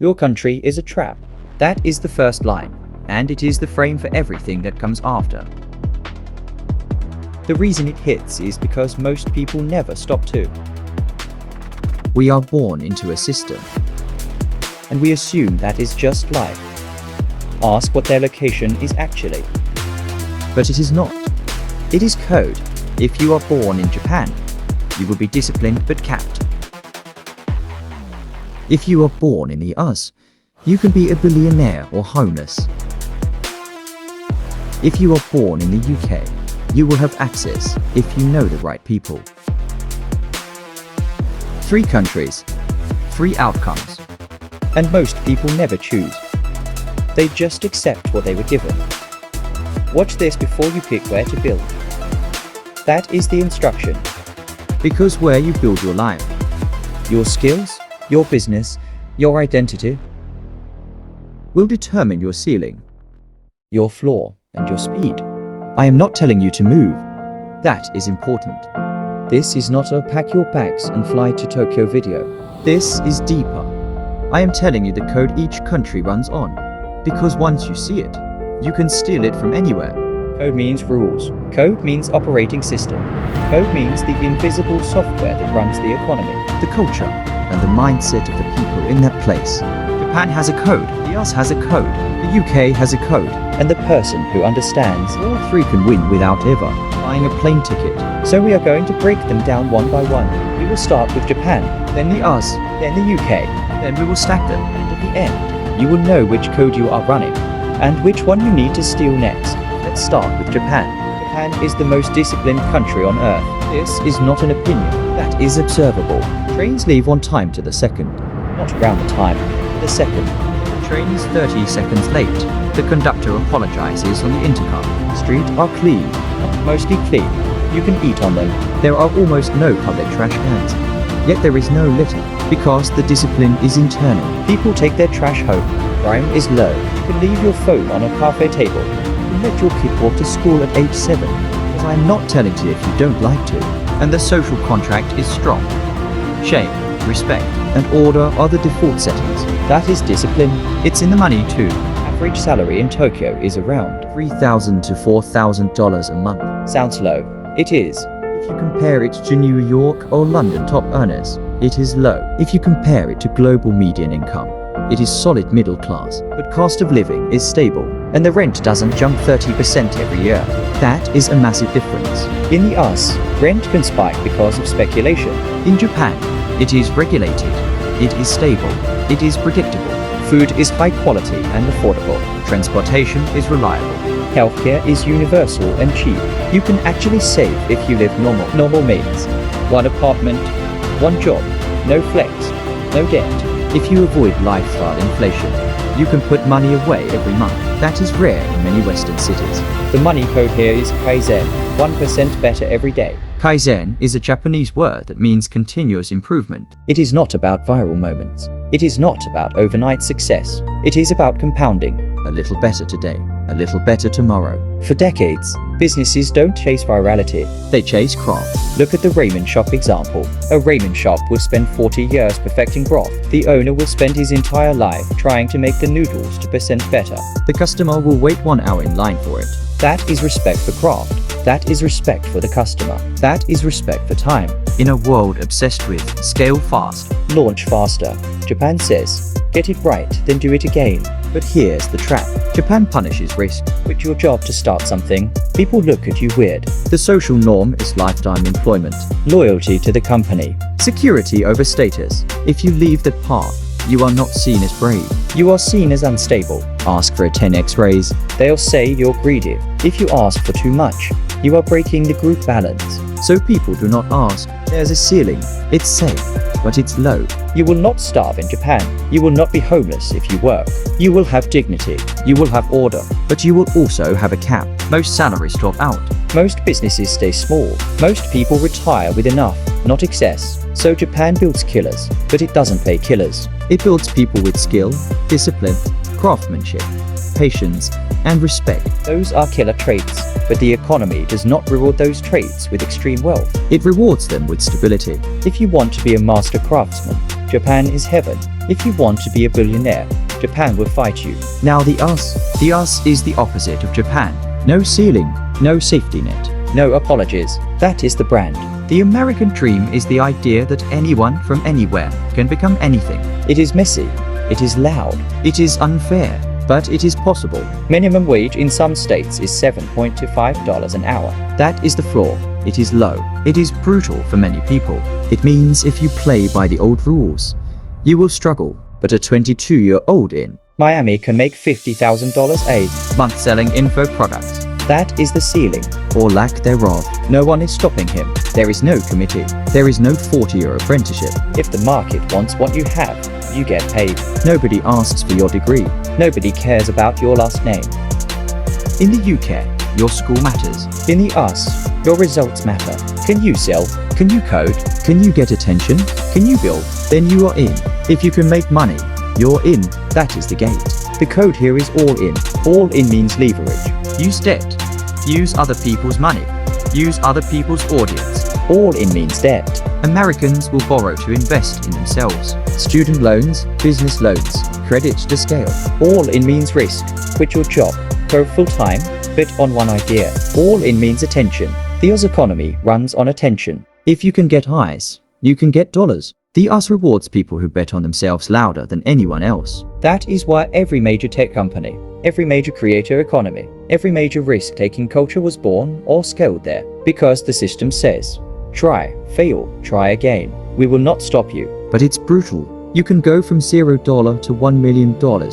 Your country is a trap. That is the first line, and it is the frame for everything that comes after. The reason it hits is because most people never stop to. We are born into a system, and we assume that is just life. Ask what their location is actually. But it is not. It is code. If you are born in Japan, you will be disciplined but capped. If you are born in the US, you can be a billionaire or homeless. If you are born in the UK, you will have access if you know the right people. 3 countries, 3 outcomes. And most people never choose. They just accept what they were given. Watch this before you pick where to build. That is the instruction. Because where you build your life, your skills, your business, your identity, will determine your ceiling, your floor, and your speed. I am not telling you to move. That is important. This is not a pack your bags and fly to Tokyo video. This is deeper. I am telling you the code each country runs on. Because once you see it, you can steal it from anywhere. Code means rules. Code means operating system. Code means the invisible software that runs the economy, the culture, and the mindset of the people in that place. Japan has a code, the US has a code, the UK has a code, and the person who understands all 3 can win without ever buying a plane ticket. So we are going to break them down one by one. We will start with Japan, then the US, then the UK, then we will stack them, and at the end, you will know which code you are running, and which one you need to steal next. Let's start with Japan. Japan is the most disciplined country on earth. This is not an opinion, that is observable. Trains leave on time to the second. Not around the time, to the second. The train is 30 seconds late. The conductor apologizes on the intercom. Streets are clean, mostly clean. You can eat on them. There are almost no public trash cans. Yet there is no litter, because the discipline is internal. People take their trash home. Crime is low. You can leave your phone on a cafe table. You can let your kid walk to school at age 7. Because I am not telling you if you don't like to. And the social contract is strong. Shame, respect, and order are the default settings. That is discipline. It's in the money too. Average salary in Tokyo is around $3,000 to $4,000 a month. Sounds low. It is. If you compare it to New York or London top earners, it is low. If you compare it to global median income, it is solid middle class. But cost of living is stable, and the rent doesn't jump 30% every year. That is a massive difference. In the US, rent can spike because of speculation. In Japan, it is regulated. It is stable. It is predictable. Food is high quality and affordable. Transportation is reliable. Healthcare is universal and cheap. You can actually save if you live normal means. 1 apartment, 1 job, no flex, no debt. If you avoid lifestyle inflation, you can put money away every month. That is rare in many Western cities. The money code here is Kaizen, 1% better every day. Kaizen is a Japanese word that means continuous improvement. It is not about viral moments. It is not about overnight success. It is about compounding. A little better today, a little better tomorrow. For decades, businesses don't chase virality, they chase craft. Look at the ramen shop example. A ramen shop will spend 40 years perfecting broth. The owner will spend his entire life trying to make the noodles 2% better. The customer will wait 1 hour in line for it. That is respect for craft. That is respect for the customer. That is respect for time. In a world obsessed with scale fast, launch faster, Japan says, get it right, then do it again. But here's the trap. Japan punishes risk. Quit your job to start something. People look at you weird. The social norm is lifetime employment. Loyalty to the company. Security over status. If you leave that path, you are not seen as brave. You are seen as unstable. Ask for a 10x raise. They'll say you're greedy. If you ask for too much, you are breaking the group balance. So people do not ask. There's a ceiling. It's safe, but it's low. You will not starve in Japan. You will not be homeless if you work. You will have dignity. You will have order. But you will also have a cap. Most salaries drop out. Most businesses stay small. Most people retire with enough, not excess. So Japan builds killers, but it doesn't pay killers. It builds people with skill, discipline, craftsmanship, patience, and respect. Those are killer traits, but the economy does not reward those traits with extreme wealth. It rewards them with stability. If you want to be a master craftsman, Japan is heaven. If you want to be a billionaire, Japan will fight you. Now the us is the opposite of Japan. No ceiling, no safety net. No apologies. That is the brand. The American dream is the idea that anyone from anywhere can become anything. It is messy. It is loud. It is unfair, but it is possible. Minimum wage in some states is $7.25 an hour. That is the floor. It is low. It is brutal for many people. It means if you play by the old rules, you will struggle. But a 22-year-old in Miami can make $50,000 a month selling info products. That is the ceiling, or lack thereof. No one is stopping him. There is no committee. There is no 40-year apprenticeship. If the market wants what you have, you get paid. Nobody asks for your degree. Nobody cares about your last name. In the UK, your school matters. In the US, your results matter. Can you sell? Can you code? Can you get attention? Can you build? Then you are in. If you can make money, you're in. That is the gate. The code here is all in. All in means leverage. Use debt. Use other people's money. Use other people's audience. All in means debt. Americans will borrow to invest in themselves. Student loans, business loans, credit to scale. All in means risk. Quit your job. Go full-time. Bet on one idea. All in means attention. The US economy runs on attention. If you can get eyes, you can get dollars. The US rewards people who bet on themselves louder than anyone else. That is why every major tech company, every major creator economy, every major risk-taking culture was born or scaled there. Because the system says, try, fail, try again. We will not stop you. But it's brutal. You can go from $0 to $1 million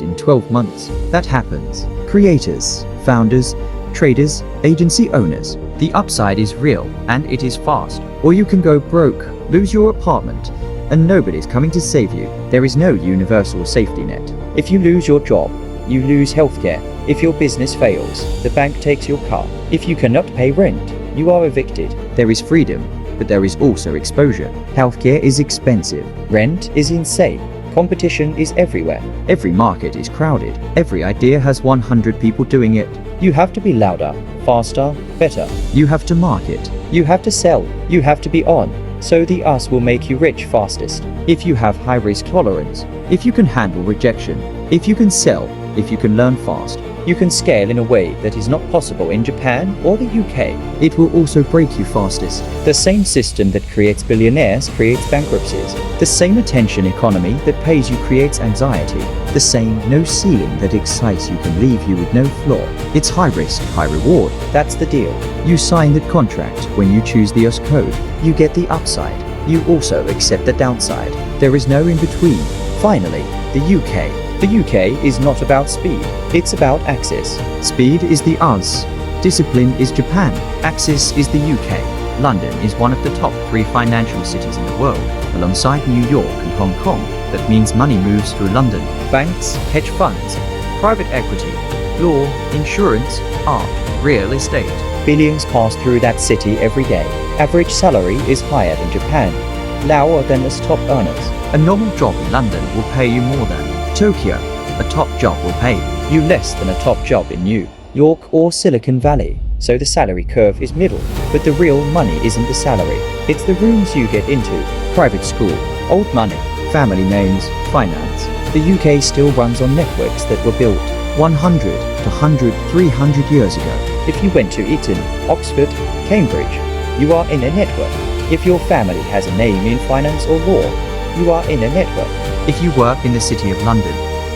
in 12 months. That happens. Creators, founders, traders, agency owners. The upside is real and it is fast. Or you can go broke, lose your apartment, and nobody's coming to save you. There is no universal safety net. If you lose your job, you lose healthcare. If your business fails, the bank takes your car. If you cannot pay rent, you are evicted. There is freedom, but there is also exposure. Healthcare is expensive. Rent is insane. Competition is everywhere. Every market is crowded. Every idea has 100 people doing it. You have to be louder, faster, better. You have to market. You have to sell. You have to be on. So the US will make you rich fastest. If you have high risk tolerance, if you can handle rejection, if you can sell, if you can learn fast, you can scale in a way that is not possible in Japan or the UK. It will also break you fastest. The same system that creates billionaires creates bankruptcies. The same attention economy that pays you creates anxiety. The same no ceiling that excites you can leave you with no floor. It's high risk, high reward. That's the deal. You sign the contract when you choose the US code. You get the upside. You also accept the downside. There is no in between. Finally, the UK. The UK is not about speed. It's about access. Speed is the US. Discipline is Japan. Access is the UK. London is one of the top 3 financial cities in the world, alongside New York and Hong Kong. That means money moves through London. Banks, hedge funds, Private equity, law, insurance, art, real estate. Billions pass through that city every day. Average salary is higher than Japan, lower than the top earners. A normal job in London will pay you more than Tokyo. A top job will pay you less than a top job in New York or Silicon Valley. So the salary curve is middle, but the real money isn't the salary. It's the rooms you get into, private school, old money, family names, finance. The UK still runs on networks that were built 100 to 100, 300 years ago. If you went to Eton, Oxford, Cambridge, you are in a network. If your family has a name in finance or law, you are in a network. If you work in the City of London,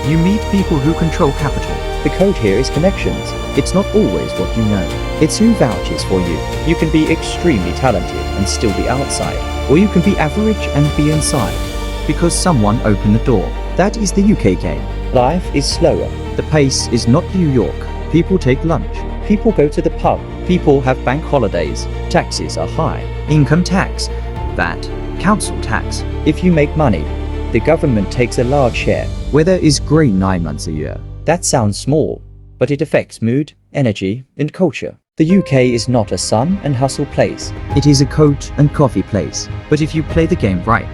you meet people who control capital. The code here is connections. It's not always what you know. It's who vouches for you. You can be extremely talented and still be outside. Or you can be average and be inside. Because someone opened the door. That is the UK game. Life is slower. The pace is not New York. People take lunch. People go to the pub. People have bank holidays. Taxes are high. Income tax, VAT, council tax. If you make money, the government takes a large share. Weather is grey 9 months a year. That sounds small, but it affects mood, energy, and culture. The UK is not a sun and hustle place. It is a coat and coffee place. But if you play the game right,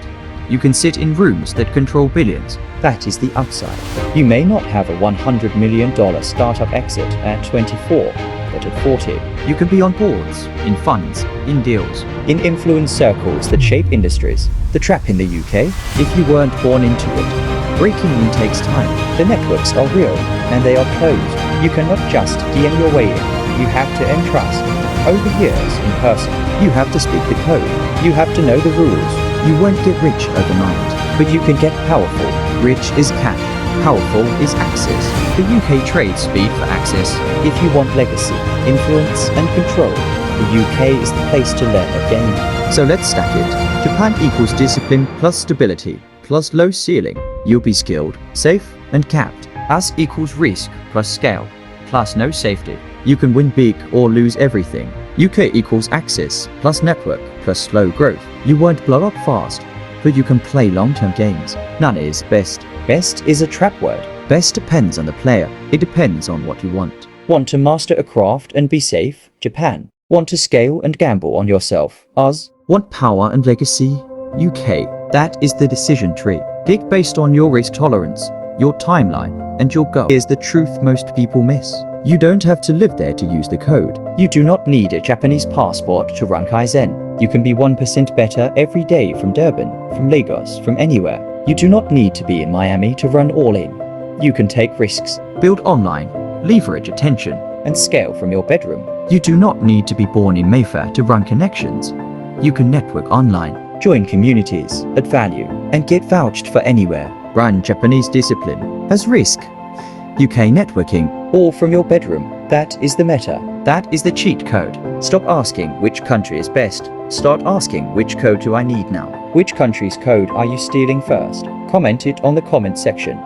you can sit in rooms that control billions. That is the upside. You may not have a $100 million startup exit at 24, but at 40. You can be on boards, in funds, in deals. In influence circles that shape industries. The trap in the UK, if you weren't born into it, Breaking in takes time. The networks are real, and they are closed. You cannot just DM your way in. You have to entrust. Overhears in person. You have to speak the code. You have to know the rules. You won't get rich overnight. But you can get powerful. Rich is cash. Powerful is access. The UK trades speed for access. If you want legacy, influence, and control, the UK is the place to learn a game. So let's stack it. Japan equals discipline plus stability plus low ceiling. You'll be skilled, safe, and capped. Us equals risk plus scale plus no safety. You can win big or lose everything. UK equals access plus network plus slow growth. You won't blow up fast, but you can play long-term games. None is best. Best is a trap word. Best depends on the player. It depends on what you want. Want to master a craft and be safe? Japan. Want to scale and gamble on yourself? Oz. Want power and legacy? UK. That is the decision tree. Pick based on your risk tolerance, your timeline, and your goal. Here's the truth most people miss. You don't have to live there to use the code. You do not need a Japanese passport to run Kaizen. You can be 1% better every day from Durban, from Lagos, from anywhere. You do not need to be in Miami to run all in. You can take risks. Build online, leverage attention, and scale from your bedroom. You do not need to be born in Mayfair to run connections. You can network online. Join communities, add value, and get vouched for anywhere. Run Japanese discipline as risk. UK networking. All from your bedroom. That is the meta. That is the cheat code. Stop asking which country is best. Start asking which code do I need now? Which country's code are you stealing first? Comment it on the comment section.